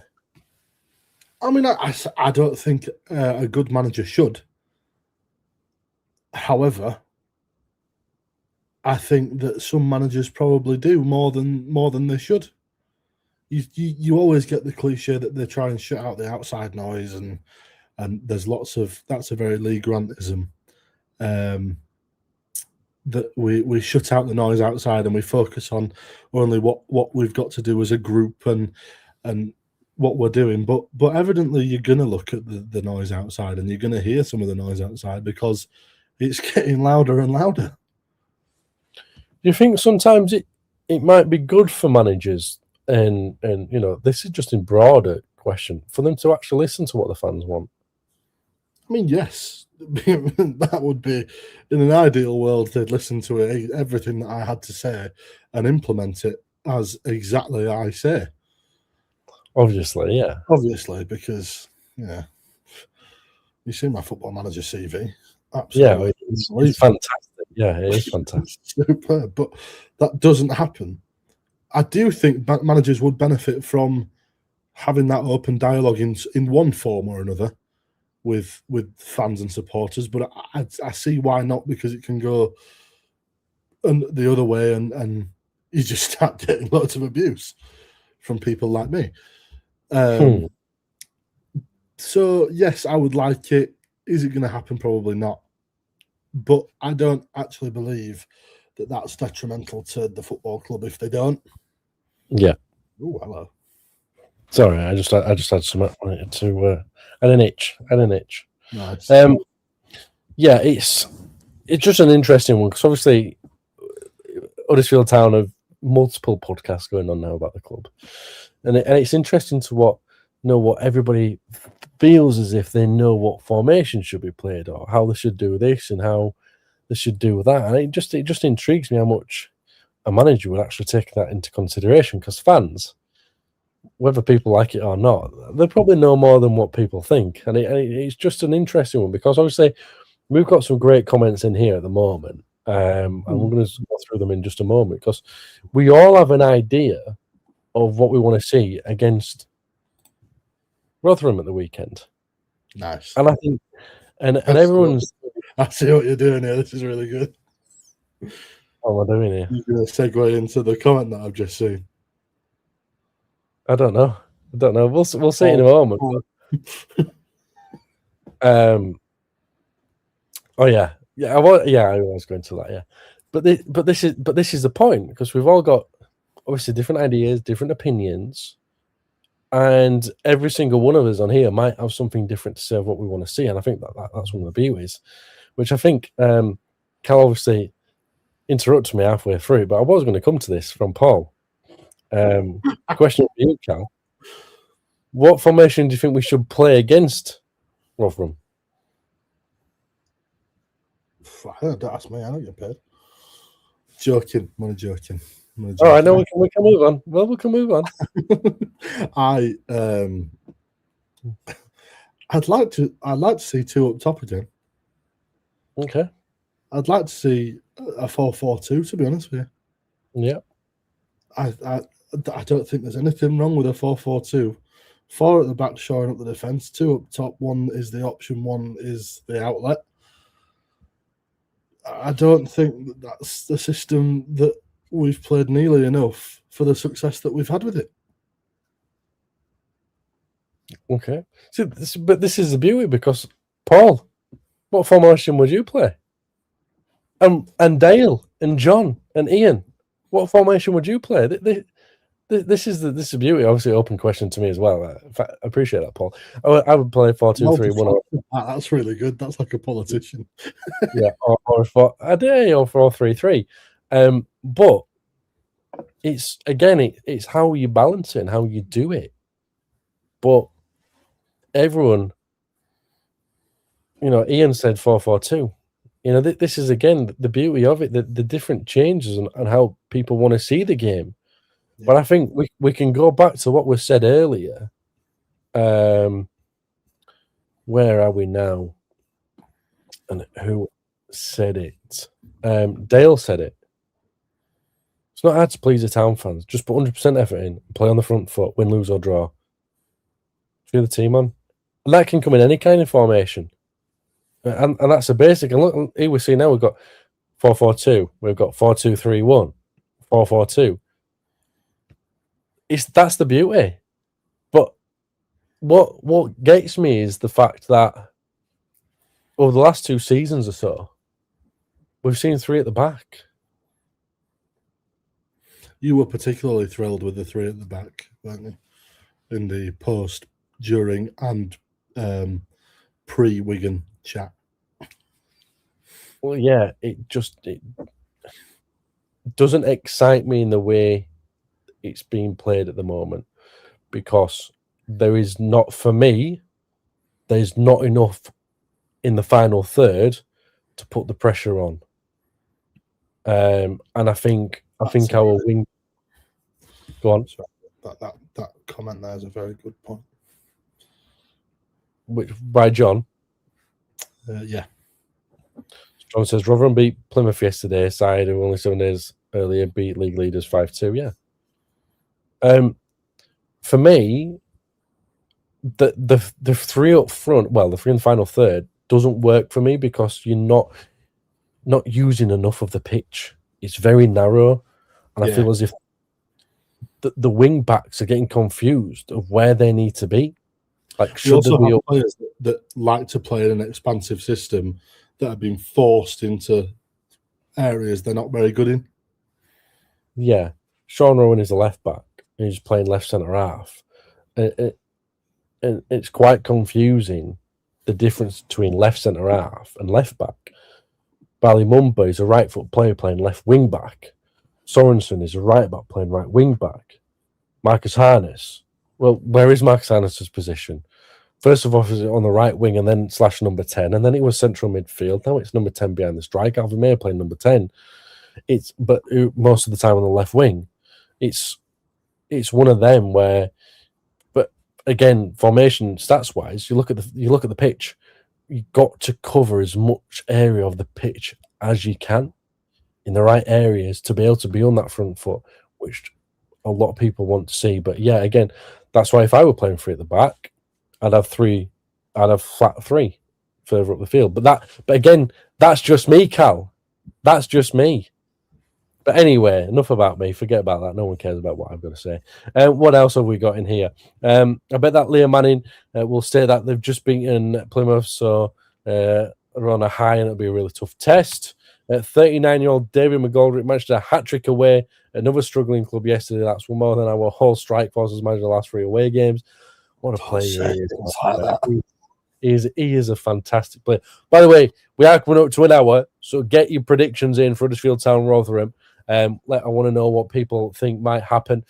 I mean, I don't think a good manager should. However, I think that some managers probably do more than they should. You always get the cliche that they try and shut out the outside noise, and there's lots of, that's a very Lee Grantism, that we shut out the noise outside and we focus on only what we've got to do as a group and what we're doing. But evidently you're going to look at the noise outside, and you're going to hear some of the noise outside because it's getting louder and louder. Do you think sometimes it might be good for managers, and you know, this is just a broader question, for them to actually listen to what the fans want? I mean, yes. That would be, in an ideal world, they'd listen to everything that I had to say and implement it as exactly I say. Obviously, yeah. Obviously, because, yeah, you see my Football Manager CV. Absolutely. Yeah, it's fantastic. Yeah, it is fantastic. Superb, but that doesn't happen. I do think managers would benefit from having that open dialogue in one form or another with fans and supporters, but I see why not, because it can go the other way, and you just start getting lots of abuse from people like me. So yes, I would like it. Is it going to happen? Probably not. But I don't actually believe that's detrimental to the football club if they don't. Yeah. Oh, hello. Sorry, I just had some to an itch. Nice. Yeah, it's just an interesting one because obviously Huddersfield Town have multiple podcasts going on now about the club, and it's interesting to what everybody feels as if they know what formation should be played or how they should do this and how they should do that, and it just intrigues me how much a manager would actually take that into consideration because fans, whether people like it or not, they probably know more than what people think, and it's just an interesting one because obviously we've got some great comments in here at the moment, and we're going to go through them in just a moment because we all have an idea of what we want to see against Rotherham at the weekend. Nice. And I think, and everyone's. I see what you're doing here. This is really good. What am I doing here? You're going to segue into the comment that I've just seen. I don't know. We'll see in a moment. Oh yeah. I was going to that. Yeah, but this is the point because we've all got obviously different ideas, different opinions, and every single one of us on here might have something different to say of what we want to see, and I think that's one of the beauties, which I think Cal obviously interrupted me halfway through, but I was going to come to this from Paul. Question for you, Cal. What formation do you think we should play against Rotherham? Don't ask me. I don't get paid. Joking. I'm only joking. All right, no, we can move on. Well, we can move on. I'd like to see two up top again. Okay. I'd like to see a 4-4-2. To be honest with you. Yeah. I don't think there's anything wrong with a 4-4-2. 4 at the back shoring up the defence, 2 up top, 1 is the option, 1 is the outlet. I don't think that's the system that we've played nearly enough for the success that we've had with it. Okay. But this is the beauty because, Paul, what formation would you play? And Dale and John and Ian, what formation would you play? This is the beauty. Obviously, open question to me as well. I appreciate that, Paul. I would play 4-2-3-1. That's really good. That's like a politician. Yeah, or 4-3-3. But it's how you balance it and how you do it. But everyone, Ian said 4-4-2. This is again the beauty of it, the different changes and how people want to see the game. Yeah. But I think we can go back to what was said earlier. Where are we now? And who said it? Dale said it. It's not hard to please the Town fans. Just put 100% effort in, play on the front foot, win, lose or draw. Feel the team on. And that can come in any kind of formation. And that's a basic. And look, here we see now we've got 4-4-2. We've got 4-2-3-1, 4-4-2. That's the beauty. But what gets me is the fact that over the last 2 seasons or so, we've seen 3 at the back. You were particularly thrilled with the 3 at the back, weren't you? In the post, during, and pre-Wigan chat. Well, yeah, it doesn't excite me in the way it's being played at the moment because there's not enough in the final third to put the pressure on. And I think our wing. Go on. That comment there is a very good point. Which by John? Yeah. John says Rotherham beat Plymouth yesterday. Side who only 7 days earlier beat league leaders 5-2. Yeah. For me, the 3 up front, well, the 3 in the final third doesn't work for me because you're not using enough of the pitch. It's very narrow, and I feel as if the wing backs are getting confused of where they need to be. Like, you also have players that like to play in an expansive system that have been forced into areas they're not very good in. Yeah, Sean Rowan is a left back. He's playing left centre half. It's quite confusing, the difference between left centre half and left back. Ballymumba is a right foot player playing left wing back. Sorensen is a right back playing right wing back. Marcus Harness. Well, where is Marcus Harness's position? First of all, is it on the right wing and then / number 10, and then it was central midfield. Now it's number 10 behind the striker. Alvin Mayer playing number 10. But most of the time on the left wing. It's one of them where, but again, formation stats wise, you look at the pitch. You've got to cover as much area of the pitch as you can in the right areas to be able to be on that front foot, which a lot of people want to see. But yeah, again, that's why if I were playing three at the back, I'd have flat three further up the field. But again, that's just me, Cal. That's just me. But anyway, enough about me. Forget about that. No one cares about what I've got to say. What else have we got in here? I bet that Liam Manning will say that they've just beaten Plymouth, so they're on a high and it'll be a really tough test. 39-year-old David McGoldrick managed a hat-trick away at another struggling club yesterday. That's one more than our whole strike force has managed the last 3 away games. What a player he is. He is a fantastic player. By the way, we are coming up to an hour, so get your predictions in for Huddersfield Town Rotherham. I want to know what people think might happen.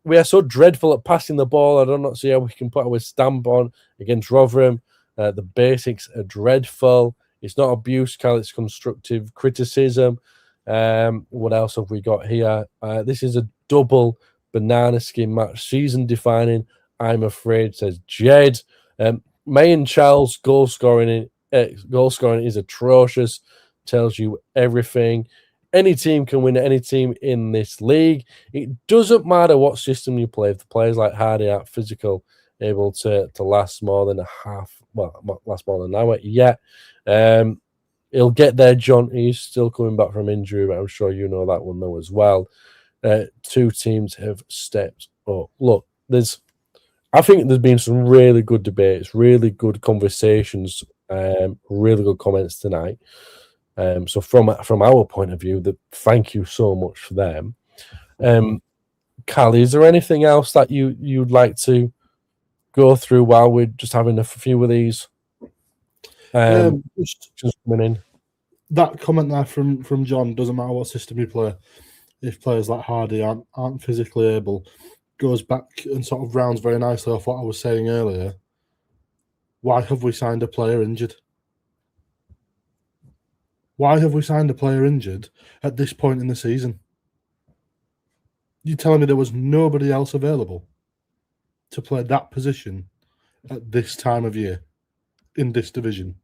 We are so dreadful at passing the ball. I do not see how we can put our stamp on against Rotherham. The basics are dreadful. It's not abuse, Cal. It's constructive criticism. What else have we got here? This is a double banana skin match. Season defining, I'm afraid, says Jed. May and Charles' goal scoring is atrocious. Tells you everything. Any team can win any team in this league. It doesn't matter what system you play. If the players like Hardy are physical, able to last more than last more than an hour. Yeah. He'll get there, John. He's still coming back from injury, but I'm sure you know that one though as well. 2 teams have stepped up. Look, I think there's been some really good debates, really good conversations, really good comments tonight. So from our point of view, thank you so much for them. Callie, is there anything else that you'd like to go through while we're just having a few of these? Just coming in. That comment there from John, doesn't matter what system you play, if players like Hardy aren't physically able, goes back and sort of rounds very nicely off what I was saying earlier. Why have we signed a player injured? Why have we signed a player injured at this point in the season? You're telling me there was nobody else available to play that position at this time of year in this division?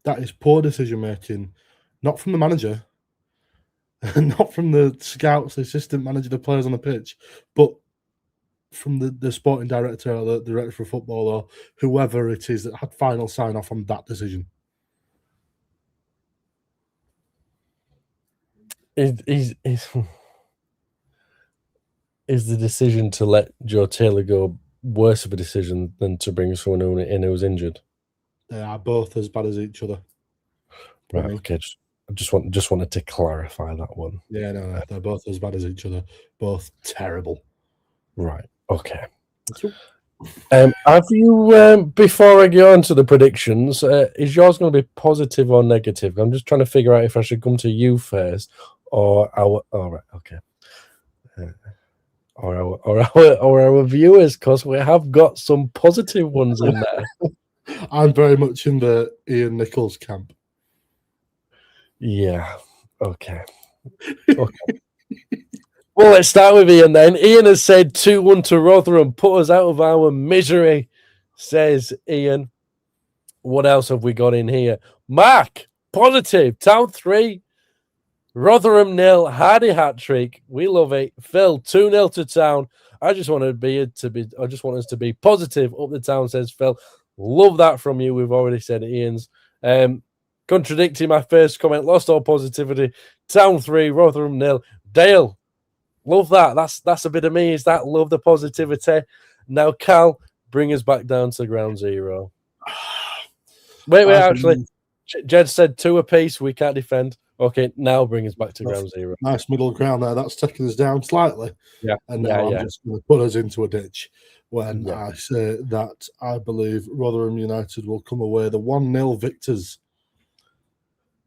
That is poor decision making, not from the manager, not from the scouts, the assistant manager, the players on the pitch, but from the sporting director or the director of football or whoever it is that had final sign off on that decision. Is the decision to let Joe Taylor go worse of a decision than to bring someone in who's injured? They are both as bad as each other. Right. Okay. I just wanted to clarify that one. Yeah, no, they're both as bad as each other. Both terrible. Right. Okay. Have you, before I go on to the predictions, is yours going to be positive or negative? I'm just trying to figure out if I should come to you first or our. All right. Okay. Or our viewers, because we have got some positive ones in there. I'm very much in the Ian Nichols camp. Yeah. Okay. Well, let's start with Ian then. Ian has said 2-1 to Rotherham. Put us out of our misery, says Ian. What else have we got in here? Mark, positive. Town 3. Rotherham 0. Hardy hat-trick. We love it. Phil, 2-0 to Town. I just want us to be positive up the Town, says Phil. Love that from you. We've already said Ian's. Contradicting my first comment, lost all positivity. Town 3, Rotherham 0. Dale, love that. That's a bit of me. Is that love the positivity? Now, Cal, bring us back down to ground zero. Wait, actually, Jed said 2 apiece. We can't defend. Okay, now bring us back to ground zero. Nice middle ground there. That's taking us down slightly. Yeah. And now I'm just going to put us into a ditch when I say that I believe Rotherham United will come away the 1-0 victors.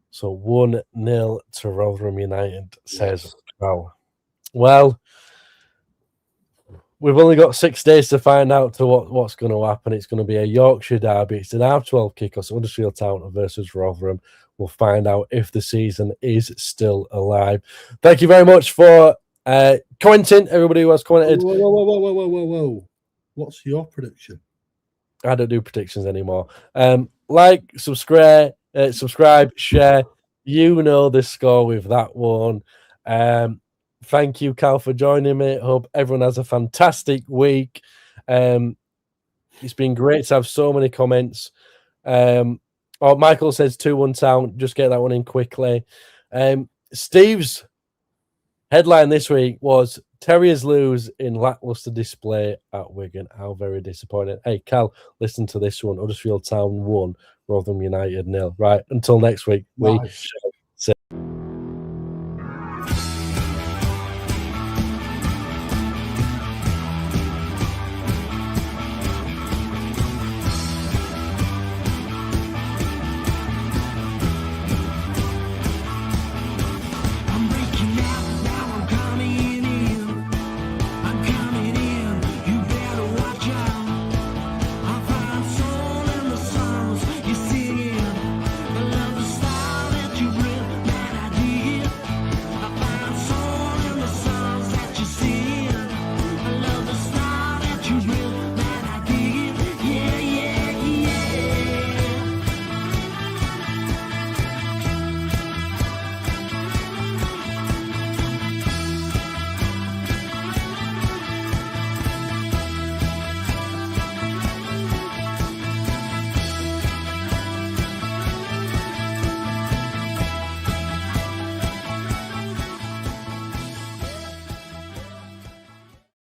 So 1-0 to Rotherham United, says Cal. Well, we've only got 6 days to find out what's going to happen. It's going to be a Yorkshire derby. It's an half-12 kickoff. So Huddersfield Town versus Rotherham. We'll find out if the season is still alive. Thank you very much for commenting, everybody who has commented. Whoa. What's your prediction? I don't do predictions anymore. Like, subscribe, share. You know the score with that one. Thank you, Cal, for joining me. Hope everyone has a fantastic week. It's been great to have so many comments. Michael says 2-1 Town. Just get that one in quickly. Steve's headline this week was Terriers lose in lacklustre display at Wigan. How very disappointing. Hey, Cal, listen to this one. Huddersfield Town 1, Rotherham United 0. Right, until next week. We shall